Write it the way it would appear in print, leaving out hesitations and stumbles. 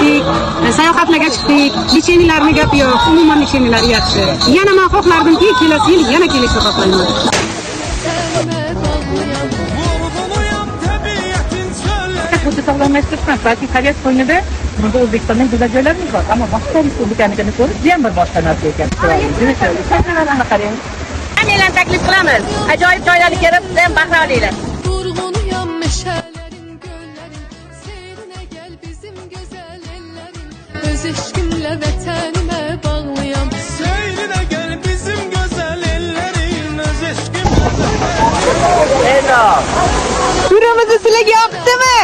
ketdik, sayohatlarga chiqdik. Lecheniyalarni gapi yo'q, umuman lecheniyalar yaxshi. Yana men xohlardimki, kelasi yil yana kelishni xohlayman. Xuddi sog'lomlashtirishdan balki Koreys qo'ynida burada O'zbekistonning go'zal joylarimiz bor, ammo boshqa respublikanikini ko'rish ham bir boshqa narsa ekan. Sahnalarni qarang. Hammalarni taklif qilamiz. Ajoyib joylarga kelib, siz ham bahra olinglar. Durgunuyam meşelerin göllerin, seyrine gel bizim güzel ellerin. Öz eşkimle vatanime bağlıyam. Seyrine gel bizim güzel ellerin, öz eşkimle. Turumuzu sizlarga yoqdimi?